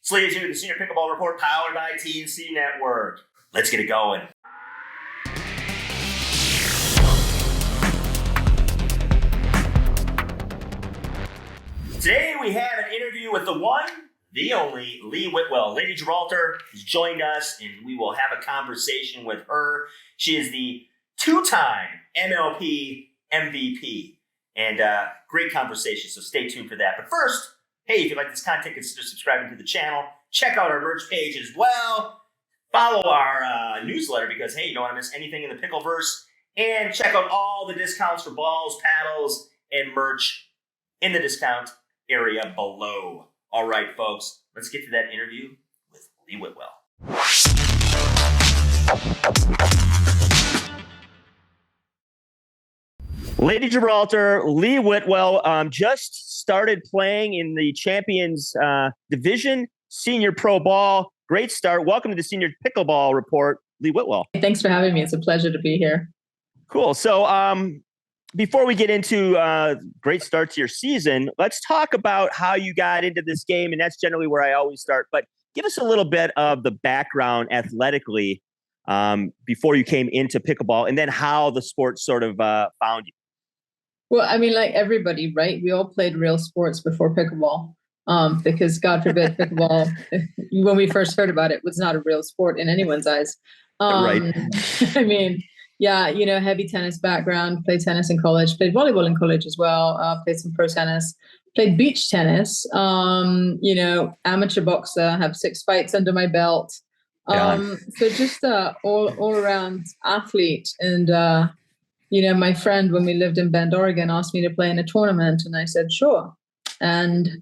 Sleeves Senior, the Senior Pickleball Report, powered by TNC Network. Let's get it going. Today we have an interview with the one, the only, Lee Whitwell. Lady Gibraltar has joined us, and we will have a conversation with her. She is the two-time MLP MVP, and great conversation, so stay tuned for that. But first, hey, if you like this content, consider subscribing to the channel. Check out our merch page as well. Follow our newsletter because, hey, you don't want to miss anything in the Pickleverse. And check out all the discounts for balls, paddles, and merch in the discount area below. All right, folks, let's get to that interview with Lee Whitwell. Lady Gibraltar, Lee Whitwell just started playing in the Champions Division Senior Pro Ball. Great start. Welcome to the Senior Pickleball Report, Lee Whitwell. Thanks for having me. It's a pleasure to be here. Cool. So before we get into great start to your season, let's talk about how you got into this game. And that's generally where I always start. But give us a little bit of the background athletically before you came into pickleball, and then how the sport sort of found you. Well, I mean, like everybody, right? We all played real sports before pickleball because, God forbid, pickleball, when we first heard about it, was not a real sport in anyone's eyes. Right. I mean, yeah, heavy tennis background, played tennis in college, played volleyball in college as well, played some pro tennis, played beach tennis, amateur boxer, have 6 fights under my belt. So just all around athlete. And, my friend, when we lived in Bend, Oregon, asked me to play in a tournament. And I said, sure. And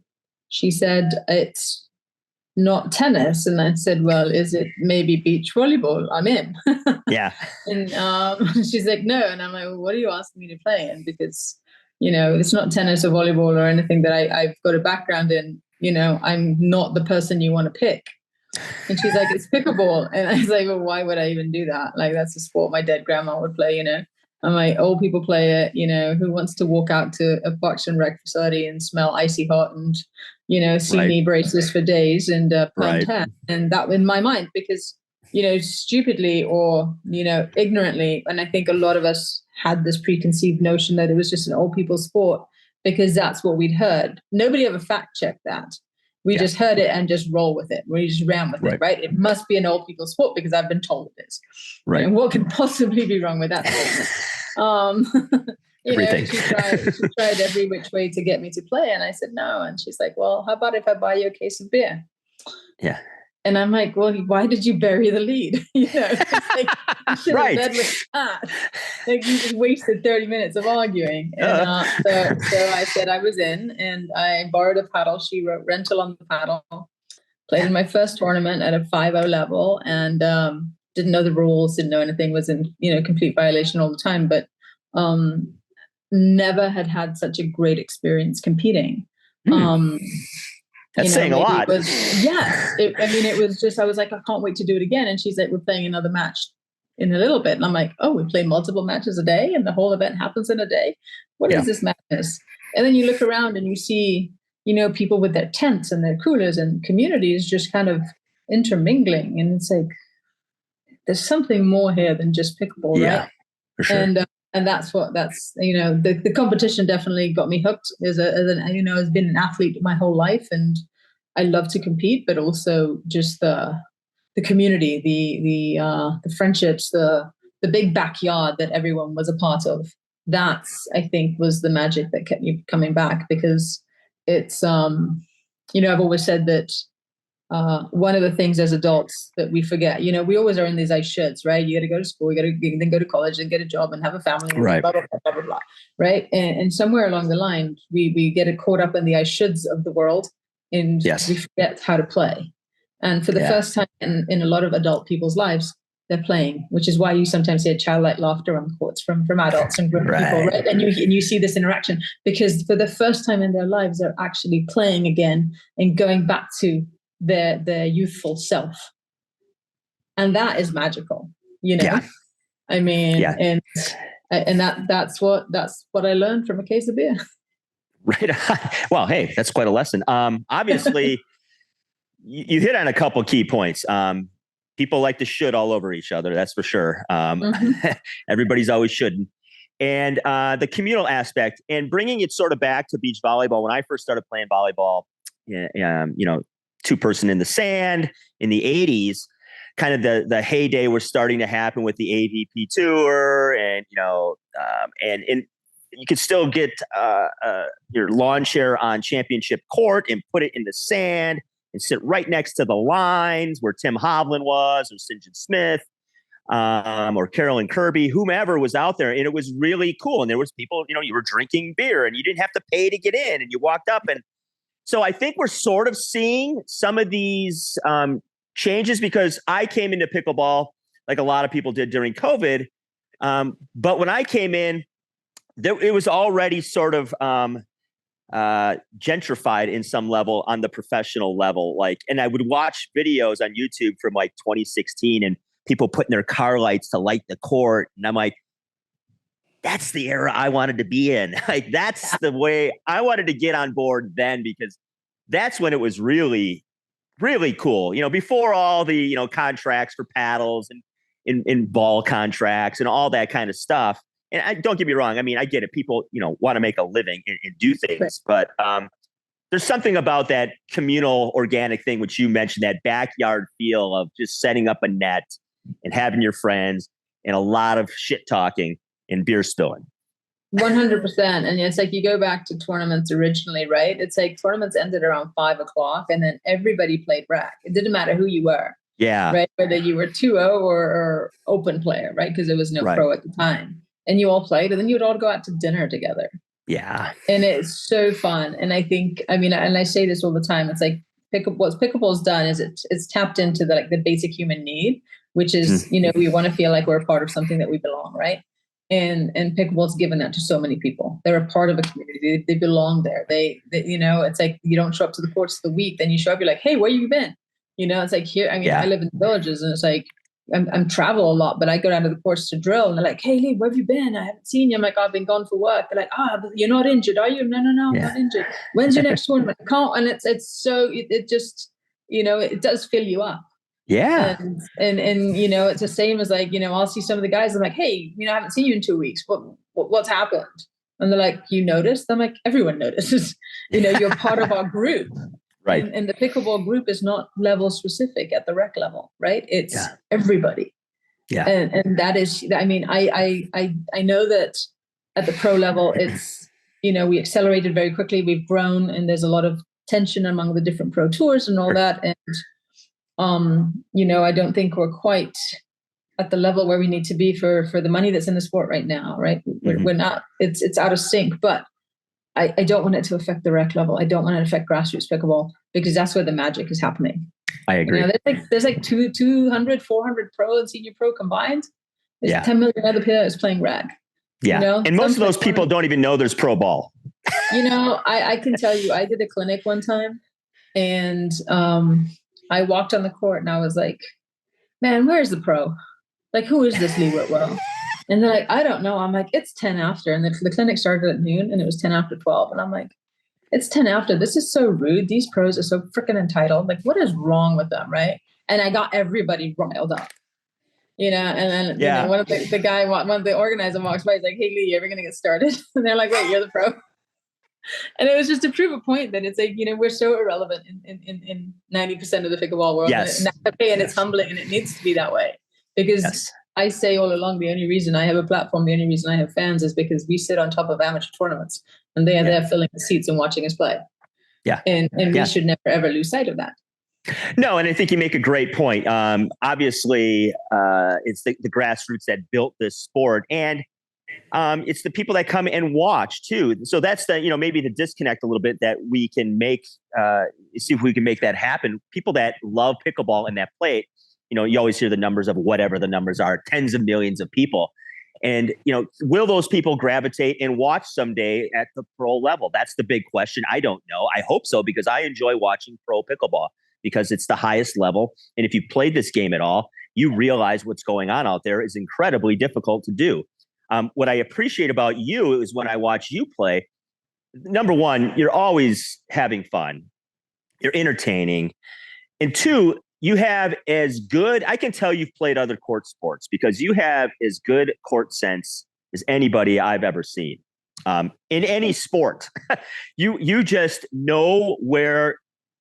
she said, it's not tennis. And I said, well, is it maybe beach volleyball? I'm in. Yeah. And she's like, no. And I'm like, well, what are you asking me to play in? Because, it's not tennis or volleyball or anything that I've got a background in. I'm not the person you want to pick. And she's like, it's pickleball. And I was like, well, why would I even do that? Like, that's a sport my dead grandma would play, I'm like, old people play it, who wants to walk out to a Parks and Rec facility and smell icy hot and, see knee braces for days and permed hair. And that in my mind, because, stupidly or, ignorantly, and I think a lot of us had this preconceived notion that it was just an old people sport because that's what we'd heard. Nobody ever fact checked that. We just heard it and just roll with it. We just ran with it, right? It must be an old people sport because I've been told it is. Right. And what could possibly be wrong with that? Everything. She tried every which way to get me to play. And I said, no. And she's like, well, how about if I buy you a case of beer? Yeah. And I'm like, well, why did you bury the lead? Like, you should have led with that. Like, you just wasted 30 minutes of arguing. And so I said I was in, and I borrowed a paddle. She wrote rental on the paddle. Played in my first tournament at a 5-0 level, and didn't know the rules, didn't know anything, was in complete violation all the time. But never had such a great experience competing. That's saying a lot. It was just, I was like, I can't wait to do it again. And she's like, we're playing another match in a little bit. And I'm like, oh, we play multiple matches a day and the whole event happens in a day. What is this madness? And then you look around and you see, people with their tents and their coolers and communities just kind of intermingling. And it's like, there's something more here than just pickleball, right? For sure. And that's the competition definitely got me hooked as been an athlete my whole life, and I love to compete, but also just the community, the friendships, the big backyard that everyone was a part of. That's, I think, was the magic that kept me coming back, because it's I've always said that one of the things as adults that we forget, we always are in these I shoulds, right? You got to go to school, then go to college and get a job and have a family, and blah, blah, blah, blah, blah, blah, right? And somewhere along the line, we get caught up in the I shoulds of the world, and we forget how to play. And for the first time in a lot of adult people's lives, they're playing, which is why you sometimes hear childlike laughter on courts from adults and grown people, right? And you see this interaction, because for the first time in their lives, they're actually playing again and going back to their youthful self. And that is magical, I mean, and that's what I learned from a case of beer. Right. Well, hey, that's quite a lesson. Obviously, you hit on a couple key points. People like to should all over each other. That's for sure. Everybody's always shoulding. And the communal aspect and bringing it sort of back to beach volleyball. When I first started playing volleyball, two-person in the sand in the 80s, kind of the heyday was starting to happen with the AVP tour, and you could still get your lawn chair on championship court and put it in the sand and sit right next to the lines where Tim Hovland was, or St. John Smith, or Carolyn Kirby, whomever was out there. And it was really cool. And there was people, you were drinking beer and you didn't have to pay to get in, and you walked up. And so I think we're sort of seeing some of these changes, because I came into pickleball like a lot of people did during COVID. But when I came in, it was already sort of gentrified in some level on the professional level. And I would watch videos on YouTube from 2016 and people putting their car lights to light the court. And I'm like, that's the era I wanted to be in. That's the way I wanted to get on board then, because that's when it was really, really cool. Before all the, contracts for paddles and in ball contracts and all that kind of stuff. And don't get me wrong. I mean, I get it. People, want to make a living and do things, but there's something about that communal organic thing, which you mentioned, that backyard feel of just setting up a net and having your friends and a lot of shit talking and beer spilling. 100%. And it's like, you go back to tournaments originally, right? It's like tournaments ended around 5:00 and then everybody played rack. It didn't matter who you were. Yeah. Right. Whether you were 2-0 or open player, right? Because there was no pro at the time. And you all played, and then you would all go out to dinner together. Yeah. And it's so fun. And I think, and I say this all the time, it's like what pickleball's done is it's tapped into the basic human need, which is, we want to feel like we're a part of something, that we belong, right? And pickleball's given that to so many people. They're a part of a community. They belong there. They it's like, you don't show up to the courts of the week, then you show up, you're like, hey, where you been? It's like here, I live in the villages, and it's like, I'm travel a lot, but I go down to the courts to drill, and they're like, hey, Lee, where have you been? I haven't seen you. I'm like, I've been gone for work. They're like, but you're not injured, are you? No, I'm not injured. When's your next tournament? I can't. And it's so, it just, it does fill you up. Yeah. And it's the same as I'll see some of the guys, I'm like, hey, I haven't seen you in 2 weeks. What's happened? And they're like, you noticed? I'm like, everyone notices. You're part of our group. Right. And the pickleball group is not level specific at the rec level, right? It's everybody. Yeah. And that is, I know that at the pro level, it's, we accelerated very quickly. We've grown, and there's a lot of tension among the different pro tours and all that. And, I don't think we're quite at the level where we need to be for the money that's in the sport right now, right? We're not, it's out of sync, but I don't want it to affect the rec level. I don't want it to affect grassroots pickleball, because that's where the magic is happening. I agree. There's 200, 400 pro and senior pro combined. There's 10 million other players playing rec. Yeah. And most of those people don't even know there's pro ball. I can tell you, I did a clinic one time, and I walked on the court and I was like, man, where's the pro? Like, who is this Lee Whitwell? And they're like, I don't know. I'm like, it's 10 after. And the clinic started at noon, and it was 10 after 12. And I'm like, it's 10 after. This is so rude. These pros are so freaking entitled. Like, what is wrong with them, right? And I got everybody riled up, and then one of the organizer walks by, he's like, hey, Lee, you ever going to get started? And they're like, wait, you're the pro? And it was just to prove a point that it's like, we're so irrelevant in 90% of the pickleball world. Yes. And that's okay. And it's humbling, and it needs to be that way, because I say all along, the only reason I have a platform, the only reason I have fans, is because we sit on top of amateur tournaments, and they are there filling the seats and watching us play. Yeah. And we should never, ever lose sight of that. No, and I think you make a great point. Obviously, it's the grassroots that built this sport, and it's the people that come and watch too. So that's maybe the disconnect a little bit that we can make, see if we can make that happen. People that love pickleball and that play it, you always hear the numbers of whatever the numbers are, tens of millions of people. And, will those people gravitate and watch someday at the pro level? That's the big question. I don't know. I hope so, because I enjoy watching pro pickleball, because it's the highest level. And if you've played this game at all, you realize what's going on out there is incredibly difficult to do. What I appreciate about you is when I watch you play, number one, you're always having fun. You're entertaining. And two, you have as good, I can tell you've played other court sports because you have as good court sense as anybody I've ever seen in any sport. You just know where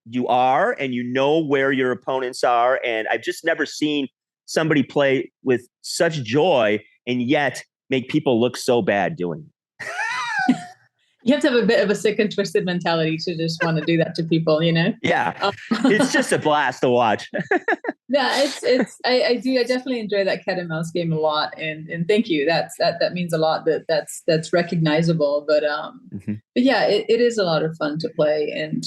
you are and you know where your opponents are. And I've just never seen somebody play with such joy and yet make people look so bad doing it. You have to have a bit of a sick and twisted mentality to just want to do that to people, you know? Yeah. It's just a blast to watch. Yeah, I definitely enjoy that cat and mouse game a lot. And thank you. That means a lot that's recognizable. But yeah, it is a lot of fun to play. And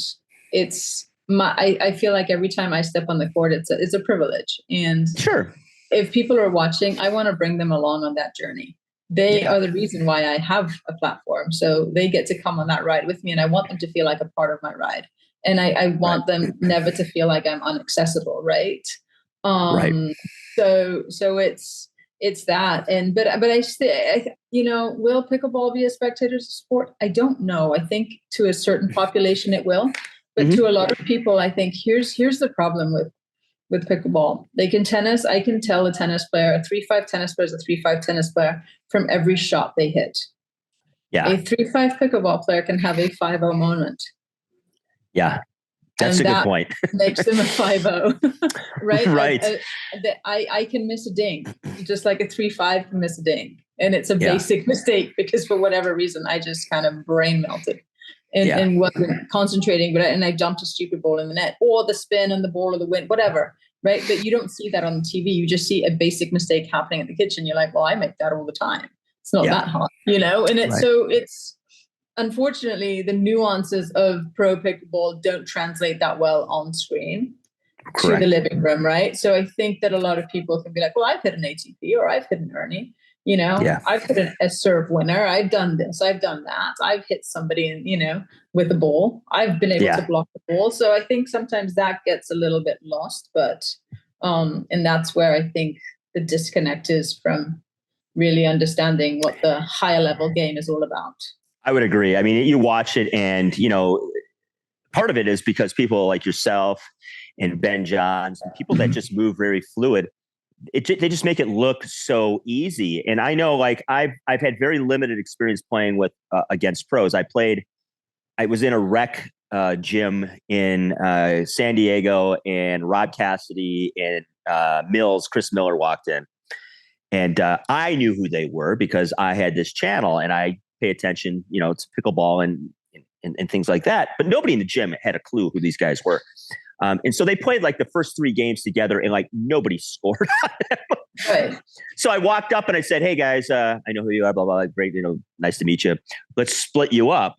I feel like every time I step on the court, it's a privilege. And sure, if people are watching, I want to bring them along on that journey. They are the reason why I have a platform. So they get to come on that ride with me. And I want them to feel like a part of my ride. And I want them never to feel like I'm inaccessible. Right. So it's that. And, but I say, will pickleball be a spectator sport? I don't know. I think to a certain population, it will, but to a lot of people, I think here's the problem with pickleball. Like in tennis, I can tell a tennis player, a 3-5 tennis player is a 3-5 tennis player from every shot they hit. Yeah. A 3-5 pickleball player can have a 5-0 moment. Yeah. That's a good point. Makes them a 5-0. Right? Right. I can miss a dink, just like a 3-5 can miss a dink. And it's a basic mistake because for whatever reason, I just kind of brain melted. And wasn't concentrating, and I jumped a stupid ball in the net, or the spin and the ball or the wind, whatever, right? But you don't see that on the TV. You just see a basic mistake happening in the kitchen. You're like, well, I make that all the time. It's not that hard, And it's unfortunately the nuances of pro pickleball don't translate that well on screen to the living room, right? So I think that a lot of people can be like, well, I've hit an ATP or I've hit an Ernie. I've hit a serve winner. I've done this. I've done that. I've hit somebody, with the ball. I've been able to block the ball. So I think sometimes that gets a little bit lost, but, and that's where I think the disconnect is from really understanding what the higher level game is all about. I would agree. I mean, you watch it and, part of it is because people like yourself and Ben Johns and people that just move very fluid, they just make it look so easy. And I know, like I've had very limited experience playing with against pros. I was in a rec gym in San Diego, and Rod Cassidy and Chris Miller walked in, and I knew who they were because I had this channel and I pay attention, to pickleball and things like that. But nobody in the gym had a clue who these guys were. And so they played like the first 3 games together and like nobody scored on them. Right. So I walked up and I said, hey guys, I know who you are, blah, blah, great. Nice to meet you. Let's split you up.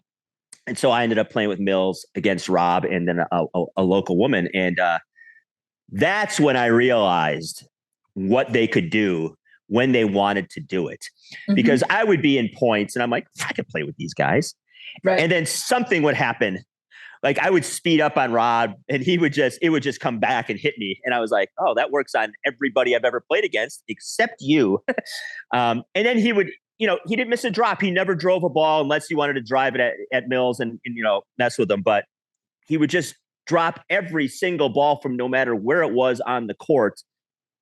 And so I ended up playing with Mills against Rob and then a local woman. And that's when I realized what they could do when they wanted to do it. Because I would be in points and I'm like, I could play with these guys. Right. And then something would happen. Like I would speed up on Rob and it would just come back and hit me. And I was like, oh, that works on everybody I've ever played against except you. And then he would, he didn't miss a drop. He never drove a ball unless you wanted to drive it at Mills and mess with them. But he would just drop every single ball from no matter where it was on the court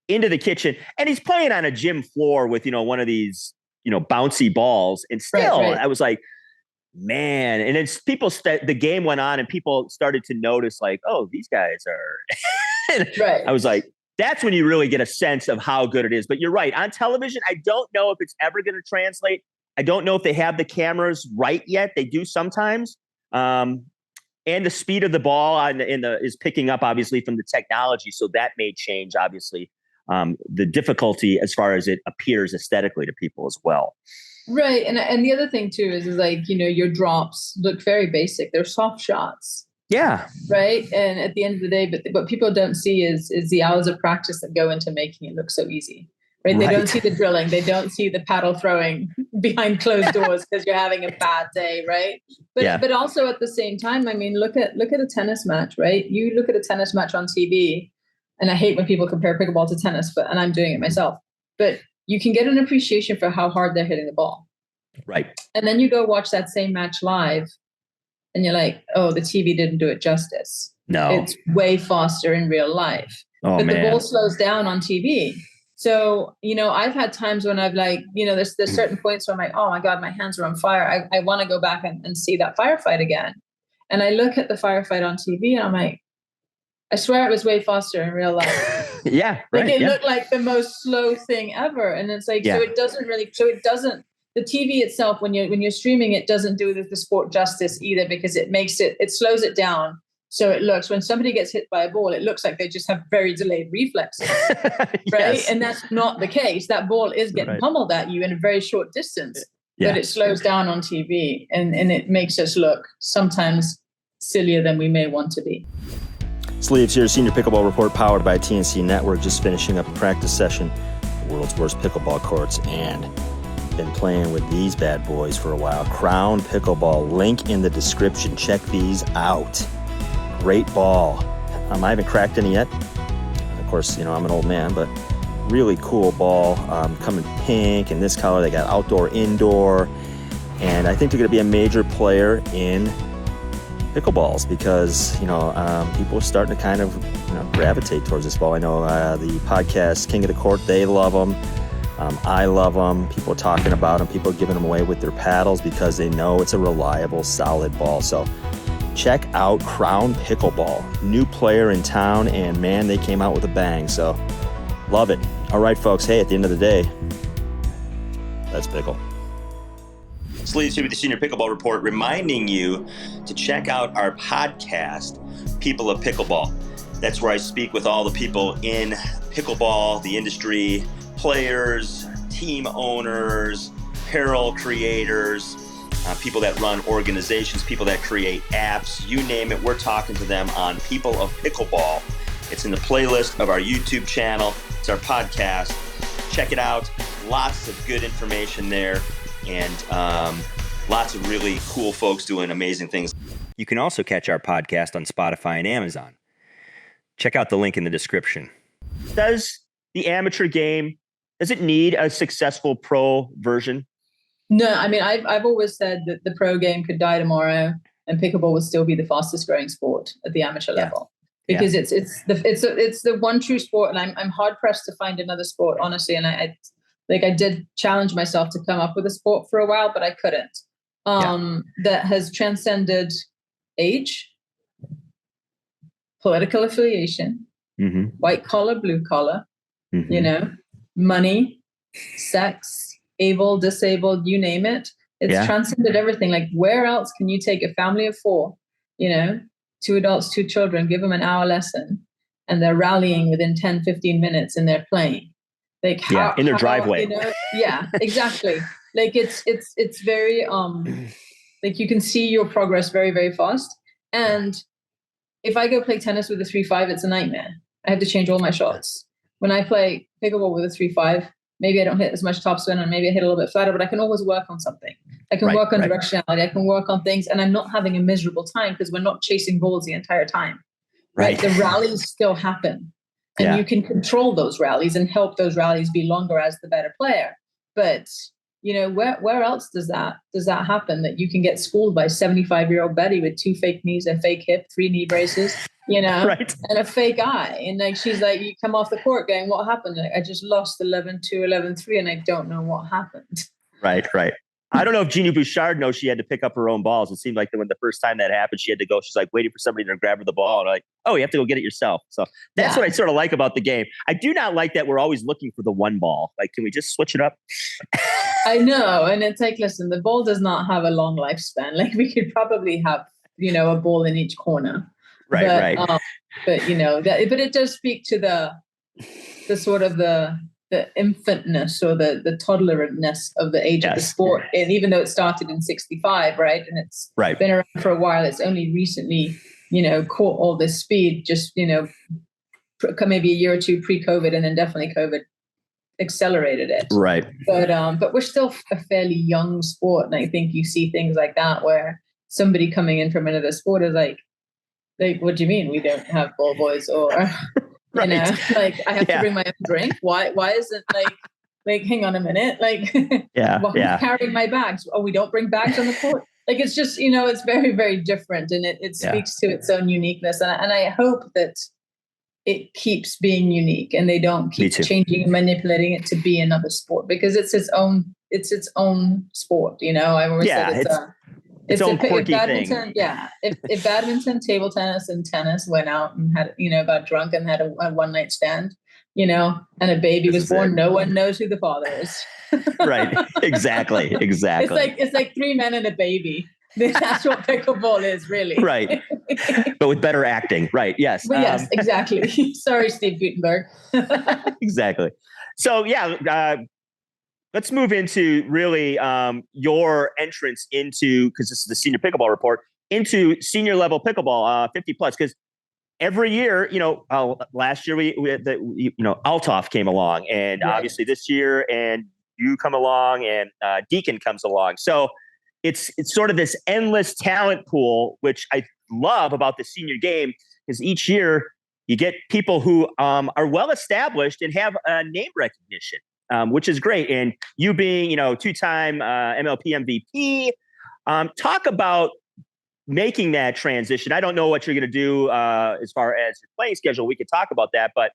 into the kitchen. And he's playing on a gym floor with, one of these, bouncy balls. And still, I was like, man. And then the game went on and people started to notice like, oh, these guys are I was like, that's when you really get a sense of how good it is. But you're right. On television, I don't know if it's ever going to translate. I don't know if they have the cameras right yet. They do sometimes. And the speed of the ball is picking up obviously from the technology. So that may change obviously the difficulty as far as it appears aesthetically to people as well. Right. And the other thing too is like, your drops look very basic. They're soft shots. Yeah. Right. And at the end of the day, but what people don't see is the hours of practice that go into making it look so easy. Right. They don't see the drilling. They don't see the paddle throwing behind closed doors because you're having a bad day. Right. But also at the same time, I mean, look at a tennis match, right? You look at a tennis match on TV, and I hate when people compare pickleball to tennis, and I'm doing it myself, but you can get an appreciation for how hard they're hitting the ball. Right. And then you go watch that same match live and you're like, oh, the TV didn't do it justice. No. It's way faster in real life. Oh, but man. the ball slows down on TV. So, I've had times when I've there's certain points where I'm like, oh my God, my hands are on fire. I want to go back and see that firefight again. And I look at the firefight on TV and I'm like, I swear it was way faster in real life. Yeah. Right. It looked like the most slow thing ever. And it's like, so it doesn't, the TV itself, when you're streaming, it doesn't do the sport justice either, because it slows it down. So it looks, when somebody gets hit by a ball, it looks like they just have very delayed reflexes, right? Yes. And that's not the case. That ball is getting pummeled at you in a very short distance, but it slows down on TV, and it makes us look sometimes sillier than we may want to be. Sleeves here, Senior Pickleball Report, powered by TNC Network. Just finishing up a practice session, the world's worst pickleball courts, and been playing with these bad boys for a while. Crown Pickleball, link in the description. Check these out. Great ball. I haven't cracked any yet. Of course, I'm an old man, but really cool ball. Coming pink and this color. They got outdoor, indoor, and I think they're going to be a major player in pickleballs because people are starting to kind of gravitate towards this ball. I know the podcast King of the Court, they love them. I love them. People are talking about them. People are giving them away with their paddles because they know it's a reliable, solid ball. So check out Crown Pickleball. New player in town, and man, they came out with a bang. So love it. All right, folks. Hey, at the end of the day, let's pickle. Sleeves here with the Senior Pickleball Report, reminding you to check out our podcast, People of Pickleball. That's where I speak with all the people in pickleball, the industry, players, team owners, apparel creators, people that run organizations, people that create apps, you name it. We're talking to them on People of Pickleball. It's in the playlist of our YouTube channel. It's our podcast. Check it out. Lots of good information there, and lots of really cool folks doing amazing things. You can also catch our podcast on Spotify and Amazon. Check out the link in the description. Does the amateur game, does it need a successful pro version? No, I mean, I've always said that the pro game could die tomorrow and pickleball would still be the fastest growing sport at the amateur level, because it's the one true sport, and I'm hard pressed to find another sport, honestly. And I did challenge myself to come up with a sport for a while, but I couldn't. That has transcended age, political affiliation, white collar, blue collar, money, sex, able, disabled, you name it. It's transcended everything. Like, where else can you take a family of 4, 2 adults, 2 children, give them an hour lesson, and they're rallying within 10, 15 minutes and they're playing? Like, in their driveway. Exactly. Like, it's very, like, you can see your progress very, very fast. And if I go play tennis with a 3-5, it's a nightmare. I have to change all my shots. When I play pickleball with a 3-5, maybe I don't hit as much topspin, and maybe I hit a little bit flatter, but I can always work on something. I can work on directionality. I can work on things, and I'm not having a miserable time because we're not chasing balls the entire time. Right? The rallies still happen, and you can control those rallies and help those rallies be longer as the better player. But where else does that happen, that you can get schooled by 75-year-old Betty with 2 fake knees, a fake hip, 3 knee braces, and a fake eye, and like, she's like, you come off the court going, what happened? Like, I just lost 11-2, 11-3, and I don't know what happened. Right. I don't know if Jeannie Bouchard knows she had to pick up her own balls. It seemed like when the first time that happened, she had to go. She's like waiting for somebody to grab her the ball. And like, oh, you have to go get it yourself. So that's what I sort of like about the game. I do not like that we're always looking for the one ball. Like, can we just switch it up? I know. And it's like, listen, the ball does not have a long lifespan. Like, we could probably have, a ball in each corner. Right. But it does speak to the sort of the infantness or the toddlerness of the age of the sport. And even though it started in 65, right, and it's been around for a while, it's only recently, caught all this speed, just, maybe a year or 2 pre-COVID, and then definitely COVID accelerated it. Right. But we're still a fairly young sport. And I think you see things like that where somebody coming in from another sport is like, what do you mean we don't have ball boys? Or like, I have to bring my own drink. Why isn't like hang on a minute, like why are you carrying my bags? Oh, we don't bring bags on the court? like, it's just, it's very, very different, and it speaks to its own uniqueness. And I hope that it keeps being unique and they don't keep changing and manipulating it to be another sport, because it's its own sport. I always said its own quirky badminton, thing. Yeah. If badminton, table tennis, and tennis went out and had, got drunk and had a one night stand, and a baby was born, no one knows who the father is. Right. Exactly. It's like three men and a baby. That's what pickleball is, really. Right. But with better acting. Right. Yes. Well, yes, exactly. Sorry, Steve Gutenberg. Exactly. So, let's move into really your entrance into, because this is the Senior Pickleball Report, into senior level pickleball, 50 plus. Because every year, last year we had Althoff came along, and obviously this year, and you come along, and Deacon comes along. So it's sort of this endless talent pool, which I love about the senior game, because each year you get people who are well established and have name recognition, which is great. And you being, two-time MLP MVP, talk about making that transition. I don't know what you're going to do as far as your playing schedule. We could talk about that, but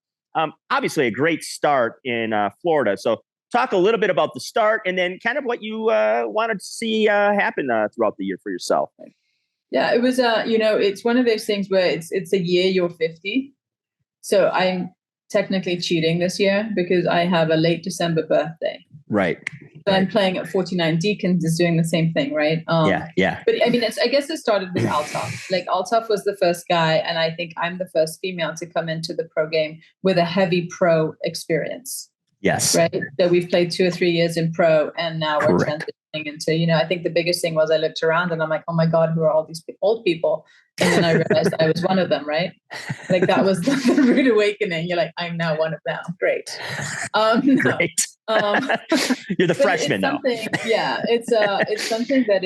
obviously a great start in Florida. So talk a little bit about the start, and then kind of what you wanted to see happen throughout the year for yourself. Yeah, it was, it's one of those things where it's a year you're 50. So I'm technically cheating this year because I have a late December birthday. Right. So I'm playing at 49. Deacon is doing the same thing, right? Yeah. But I mean, I guess it started with Althoff. Like, Althoff was the first guy, and I think I'm the first female to come into the pro game with a heavy pro experience. Yes. Right. So we've played 2 or 3 years in pro, and now we're transitioning into, I think the biggest thing was I looked around and I'm like, oh my God, who are all these old people? And then I realized I was one of them, right? Like, that was the rude awakening. You're like, I'm now one of them. Great. Great. You're the freshman now. Yeah, it's something that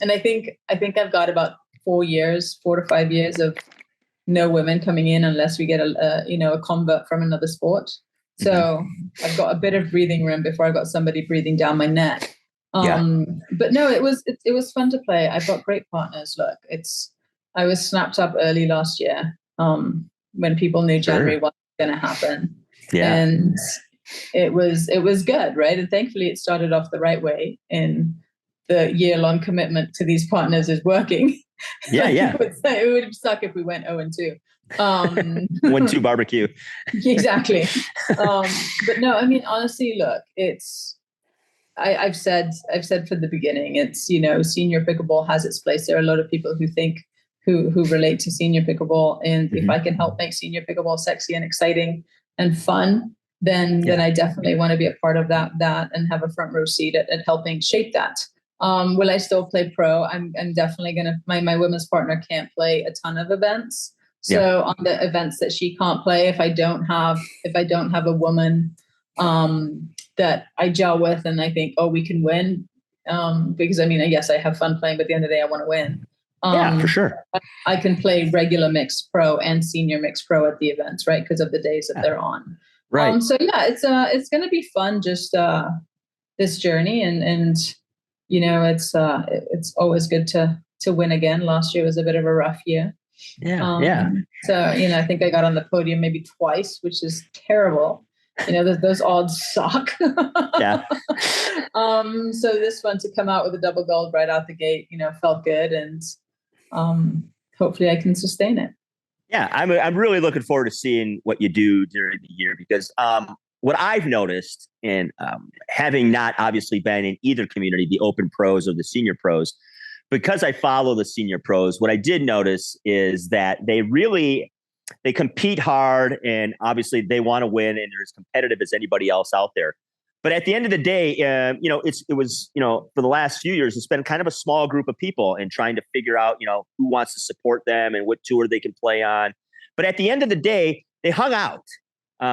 and I think I've got about 4 to 5 years of no women coming in unless we get a convert from another sport. So I've got a bit of breathing room before I got somebody breathing down my neck. But no, it was fun to play. I've got great partners. Look, I was snapped up early last year when people knew January was going to happen. Yeah. And it was good, right? And thankfully it started off the right way, and the year-long commitment to these partners is working. Yeah. It would suck if we went 0-2. 1-2 barbecue. Exactly. But no, I mean, honestly, look, I've said from the beginning, it's, senior pickleball has its place. There are a lot of people who relate to senior pickleball, and if I can help make senior pickleball sexy and exciting and fun, then I definitely want to be a part of that and have a front row seat at helping shape that. Will I still play pro? I'm definitely gonna. My women's partner can't play a ton of events. So on the events that she can't play, if I don't have a woman that I gel with and I think, we can win, because I mean, yes, I have fun playing, but at the end of the day, I want to win. For sure. I can play regular mixed pro and senior mixed pro at the events, right? Because of the days that they're on. Right. So yeah, it's going to be fun, just this journey, and it's always good to win again. Last year was a bit of a rough year. So, I think I got on the podium maybe twice, which is terrible. Those odds suck. Yeah. So this one, to come out with a double gold right out the gate, felt good, and hopefully I can sustain it. Yeah, I'm really looking forward to seeing what you do during the year, because what I've noticed, and having not obviously been in either community, the open pros or the senior pros, because I follow the senior pros, what I did notice is that they compete hard, and obviously they want to win, and they're as competitive as anybody else out there. But at the end of the day, it was for the last few years, it's been kind of a small group of people and trying to figure out, who wants to support them and what tour they can play on. But at the end of the day, they hung out,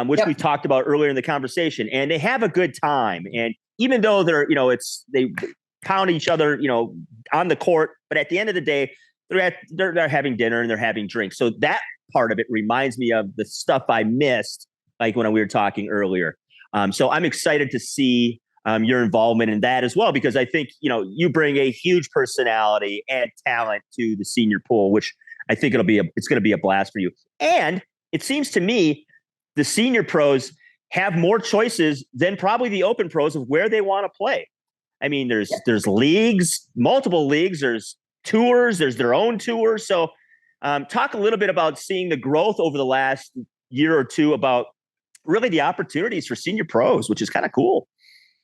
which we talked about earlier in the conversation, and they have a good time. And even though they pound each other, on the court, but at the end of the day, they're having dinner and they're having drinks. So that part of it reminds me of the stuff I missed, like when we were talking earlier. So I'm excited to see your involvement in that as well, because I think, you bring a huge personality and talent to the senior pool, which I think it's going to be a blast for you. And it seems to me the senior pros have more choices than probably the open pros of where they want to play. I mean, there's leagues, multiple leagues, there's tours, there's their own tours. So talk a little bit about seeing the growth over the last year or two about really the opportunities for senior pros, which is kind of cool.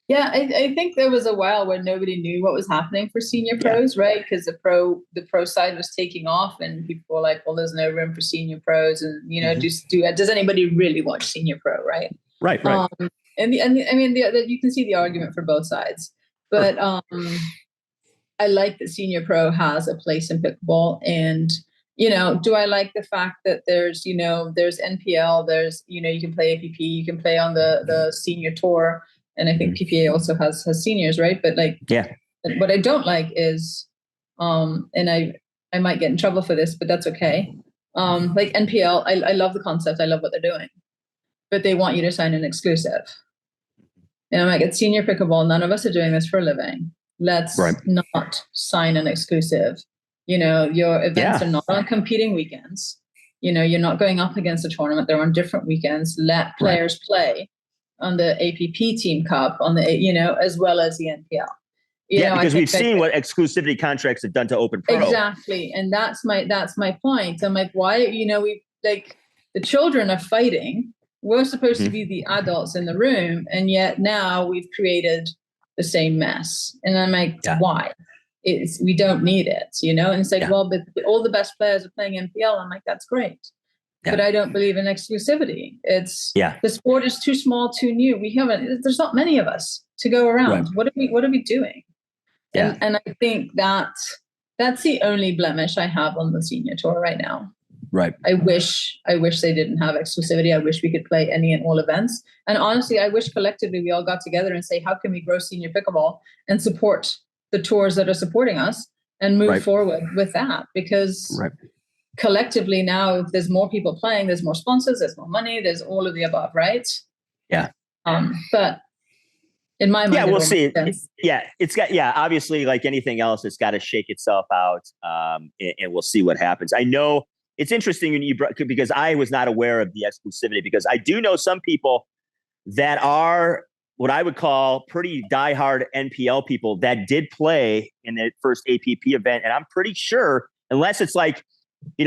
Yeah, I think there was a while where nobody knew what was happening for senior pros, right? Because the pro side was taking off, and people were like, "Well, there's no room for senior pros," and does anybody really watch senior pro, right? Right. And I mean, you can see the argument for both sides, but I like that senior pro has a place in pickleball, and do I like the fact that there's NPL, there's you can play APP, you can play on the senior tour. And I think PPA also has seniors, right? But what I don't like is, and I might get in trouble for this, but that's okay. Like NPL, I love the concept. I love what they're doing, but they want you to sign an exclusive. And I'm like, at senior pickleball, none of us are doing this for a living. Let's not sign an exclusive. Your events are not on competing weekends. You're not going up against a tournament. They're on different weekends. Let players play on the APP Team Cup, on the as well as the NPL. Because we've seen what exclusivity contracts have done to Open Pro. Exactly, and that's my point. I'm like, why? We like the children are fighting. We're supposed to be the adults in the room, and yet now we've created the same mess. And I'm like, why? We don't need it, And it's like, well, but all the best players are playing NPL. I'm like, that's great. But I don't believe in exclusivity. The sport is too small, too new. There's not many of us to go around. What are we doing? Yeah. And I think that's the only blemish I have on the senior tour right now. Right. I wish they didn't have exclusivity. I wish we could play any and all events. And honestly, I wish collectively we all got together and say, how can we grow senior pickleball and support the tours that are supporting us and move forward with that? Because collectively now, if there's more people playing, there's more sponsors, there's more money, there's all of the above, right? Yeah. But in my mind, we'll see. Obviously, like anything else, it's got to shake itself out, and we'll see what happens. I know it's interesting when because I was not aware of the exclusivity, because I do know some people that are what I would call pretty diehard NPL people that did play in the first APP event, and I'm pretty sure, unless it's like,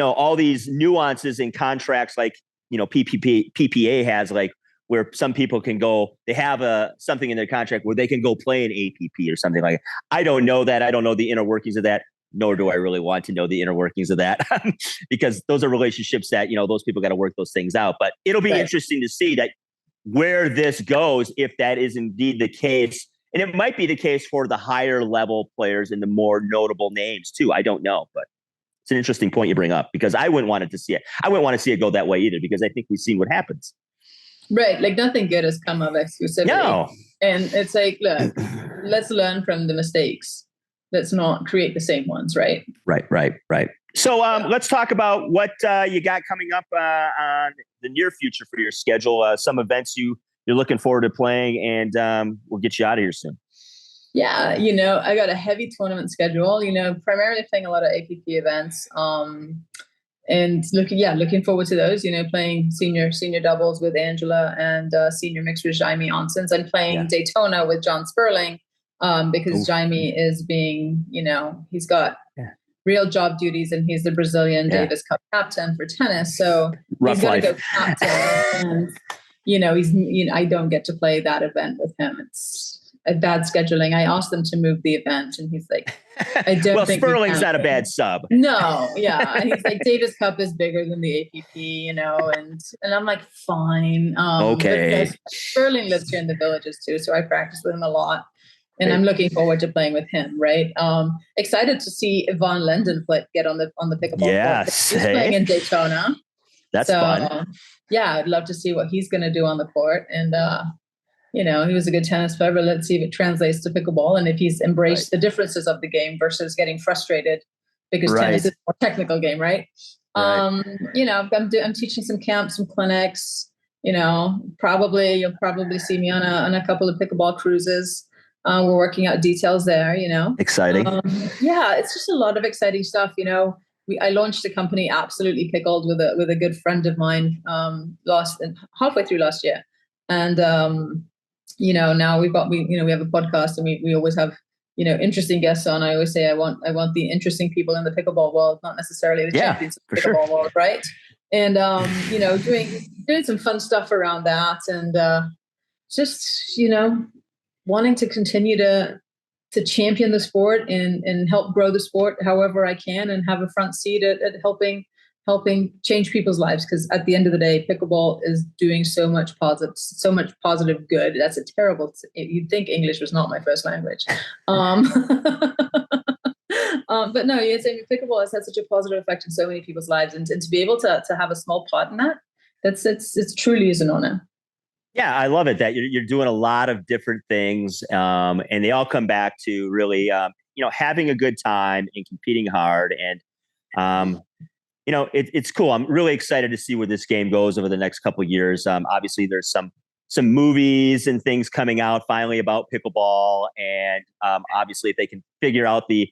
all these nuances in contracts, like, PPA has, like, where some people can go, they have something in their contract where they can go play an APP or something like that. I don't know that. I don't know the inner workings of that, nor do I really want to know the inner workings of that because those are relationships that, those people got to work those things out. But it'll be interesting to see that where this goes, if that is indeed the case. And it might be the case for the higher level players and the more notable names too. I don't know, but it's an interesting point you bring up, because I wouldn't want to see it. I wouldn't want to see it go that way either, because I think we've seen what happens. Right. Like nothing good has come of exclusivity. No. And it's like, look, let's learn from the mistakes. Let's not create the same ones. Right. Right. So let's talk about what you got coming up on the near future for your schedule. Some events you're looking forward to playing, and we'll get you out of here soon. Yeah, I got a heavy tournament schedule, primarily playing a lot of APP events. And looking forward to those, playing senior doubles with Angela and senior mixed with Jaime Onsens. I'm playing Daytona with John Sperling because Jaime is being, he's got real job duties, and he's the Brazilian Davis Cup captain for tennis. So he's going to go captain, and, I don't get to play that event with him. It's a bad scheduling. I asked them to move the event, and he's like, I don't well, think Sperling's not a bad sub. No, yeah. He's like, Davis Cup is bigger than the APP, and I'm like, fine. Okay. But Sperling lives here in the Villages too, so I practice with him a lot, and I'm looking forward to playing with him. Right. Excited to see Yvonne Lendon get on the pickleball court. He's playing in Daytona. That's fun. Yeah, I'd love to see what he's going to do on the court, and he was a good tennis player, but let's see if it translates to pickleball and if he's embraced the differences of the game versus getting frustrated because tennis is a more technical game, right? I'm teaching some camps, some clinics, You'll probably see me on a couple of pickleball cruises. We're working out details there, Exciting. Yeah, it's just a lot of exciting stuff. I launched a company, Absolutely Pickled, with a good friend of mine halfway through last year, and now we have a podcast, and we always have interesting guests on. I always say I want the interesting people in the pickleball world, not necessarily the champions of the pickleball world, right? And doing some fun stuff around that, and just wanting to continue to champion the sport and help grow the sport however I can, and have a front seat at helping change people's lives. Because at the end of the day, pickleball is doing so much positive good. That's a terrible. You'd think English was not my first language, but no, pickleball has had such a positive effect in so many people's lives, and to be able to have a small part in that, it's truly is an honor. Yeah, I love it that you're doing a lot of different things, and they all come back to really, having a good time and competing hard. And, it's cool. I'm really excited to see where this game goes over the next couple of years. Obviously, there's some movies and things coming out finally about pickleball, and obviously, if they can figure out the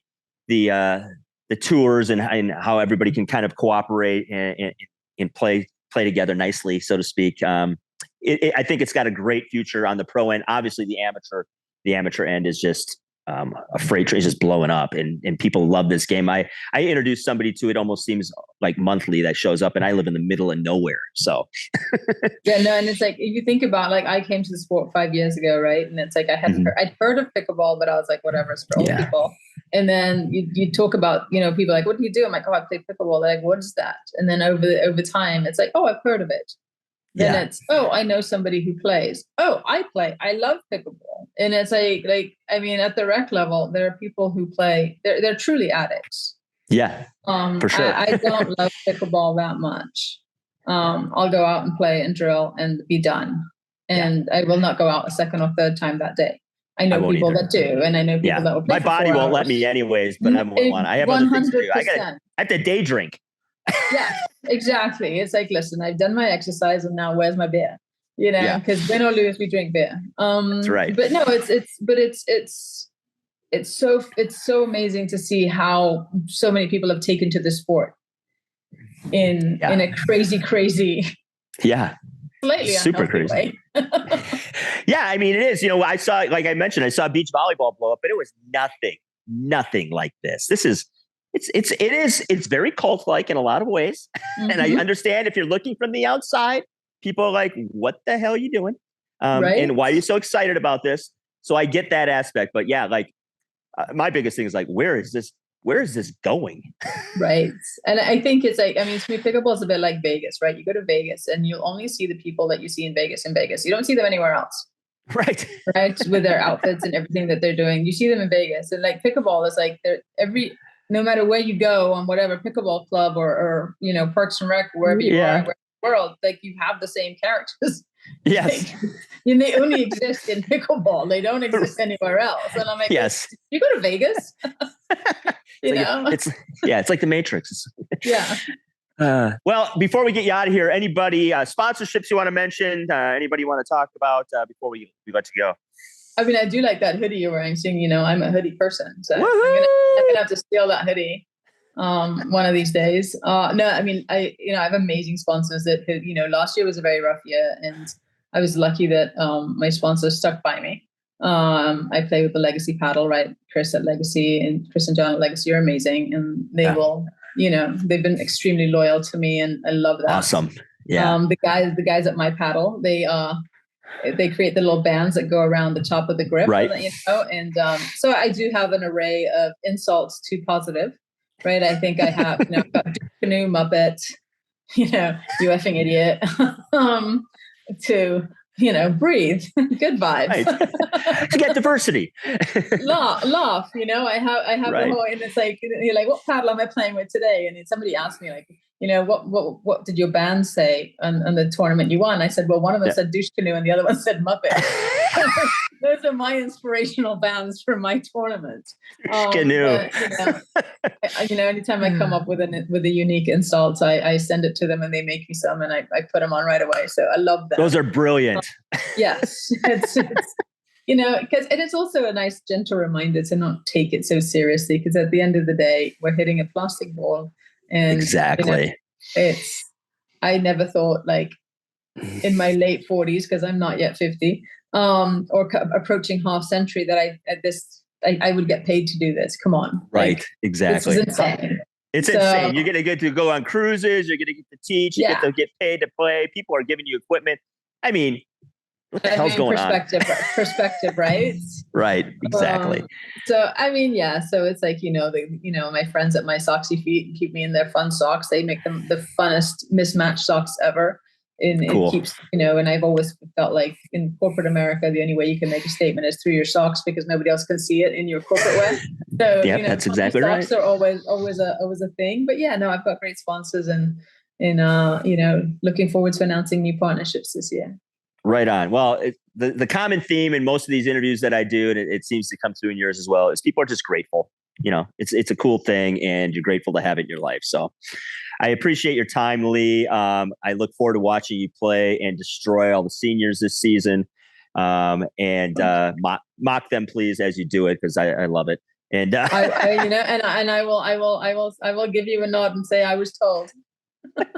tours and how everybody can kind of cooperate and play together nicely, so to speak. I think it's got a great future on the pro end. Obviously, the amateur end is just a freight train, just blowing up, and people love this game. I introduced somebody to it, almost seems like monthly, that shows up, and I live in the middle of nowhere. So yeah, no, and it's like, if you think about, like, I came to the sport 5 years ago, right? And it's like I'd heard of pickleball, but I was like, whatever, it's for old people. And then you talk about, people like, what do you do? I'm like, oh, I play pickleball. They're like, what is that? And then over time, it's like, oh, I've heard of it. Then it's, oh, I know somebody who plays. Oh, I play. I love pickleball. And it's like at the rec level, there are people who play. They're truly addicts. Yeah, for sure. I don't love pickleball that much. I'll go out and play and drill and be done. And I will not go out a second or third time that day. I know people that do, and I know people that will play. My body won't let me anyways, but I have other things to do. I have to day drink. Yeah, exactly. It's like, listen, I've done my exercise, and now where's my beer? Because win or lose, we drink beer. That's right. But no, it's so amazing to see how so many people have taken to the sport in a crazy slightly super crazy way. Yeah, I mean, it is. I saw, like I mentioned, I saw beach volleyball blow up, but it was nothing like this. It's very cult-like in a lot of ways. Mm-hmm. And I understand if you're looking from the outside, people are like, what the hell are you doing? Right? And why are you so excited about this? So I get that aspect, but yeah, my biggest thing is like, where is this going? Right. And I think it's like, to me, pickleball is a bit like Vegas, right? You go to Vegas and you'll only see the people that you see in Vegas. You don't see them anywhere else. Right. Right. With their outfits and everything that they're doing. You see them in Vegas. And like pickleball is like, no matter where you go on whatever pickleball club or Parks and Rec, wherever you are in the world, like, you have the same characters. Yes. And they only exist in pickleball. They don't exist anywhere else. And I'm like, yes. You go to Vegas? It's like the Matrix. Yeah. Well, before we get you out of here, anybody sponsorships you want to mention? Anybody you want to talk about before we let you go? I do like that hoodie you're wearing. Seeing, I'm a hoodie person, so I'm gonna have to steal that hoodie one of these days. I have amazing sponsors that last year was a very rough year, and I was lucky that my sponsors stuck by me. I play with the Legacy paddle, right? Chris at Legacy and Chris and John at Legacy are amazing, and they will, they've been extremely loyal to me, and I love that. Awesome. Yeah. The guys at my paddle, they create the little bands that go around the top of the grip, right? And so I do have an array of insults to positive, right? I think I have, I've got canoe, Muppet, you effing idiot, to breathe, good vibes. Right. To get diversity. laugh. I have the whole, and it's like, you're like, what paddle am I playing with today? And then somebody asked me, like, what did your band say on the tournament you won? I said, well, one of them said douche canoe and the other one said Muppet. those are my inspirational bands for my tournament. Canoe. Anytime I come up with a unique insult, I send it to them and they make me some, and I put them on right away. So I love them. Those are brilliant. Yes, it's because it is also a nice gentle reminder to not take it so seriously, because at the end of the day, we're hitting a plastic ball, and exactly. I never thought, like, in my late 40s, because I'm not yet 50, or approaching half century, that I would get paid to do this. Come on. Right. Exactly. This is insane. It's insane. You're going to get to go on cruises. You're going to get to teach. You get to get paid to play. People are giving you equipment. I mean, what the hell's going on? Perspective, right? Right. Exactly. So it's like, my friends at My Socksy Feet keep me in their fun socks. They make them the funnest mismatched socks ever. And cool. It keeps, and I've always felt like in corporate America, the only way you can make a statement is through your socks, because nobody else can see it in your corporate wear. So, that's exactly right. Socks are always a thing. But I've got great sponsors, and looking forward to announcing new partnerships this year. Right on. Well, the common theme in most of these interviews that I do, and it seems to come through in yours as well, is people are just grateful. It's a cool thing, and you're grateful to have it in your life. So I appreciate your time, Lee. I look forward to watching you play and destroy all the seniors this season. Mock them, please, as you do it, because I love it. And I will give you a nod and say I was told.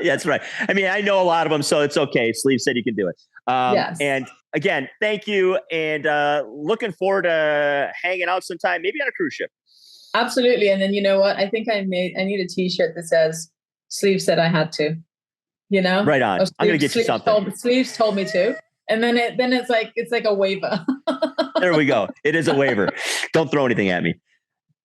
Yeah, that's right. I mean, I know a lot of them, so it's okay. Sleeve said you can do it. Yes. And again, thank you. And looking forward to hanging out sometime, maybe on a cruise ship. Absolutely. And then you know what? I think I need a t-shirt that says Sleeve said I had to, Right on. I'm going to get you something. Sleeves told me to. And then it's like a waiver. There we go. It is a waiver. Don't throw anything at me.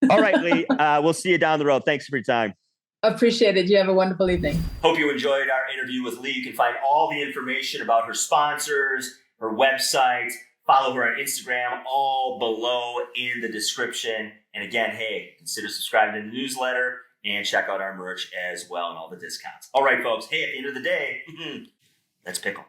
All right, Lee. We'll see you down the road. Thanks for your time. Appreciate it. You have a wonderful evening. Hope you enjoyed our interview with Lee. You can find all the information about her sponsors, her website, follow her on Instagram, all below in the description. And again, hey, consider subscribing to the newsletter and check out our merch as well and all the discounts. All right, folks. Hey, at the end of the day, let's pickle.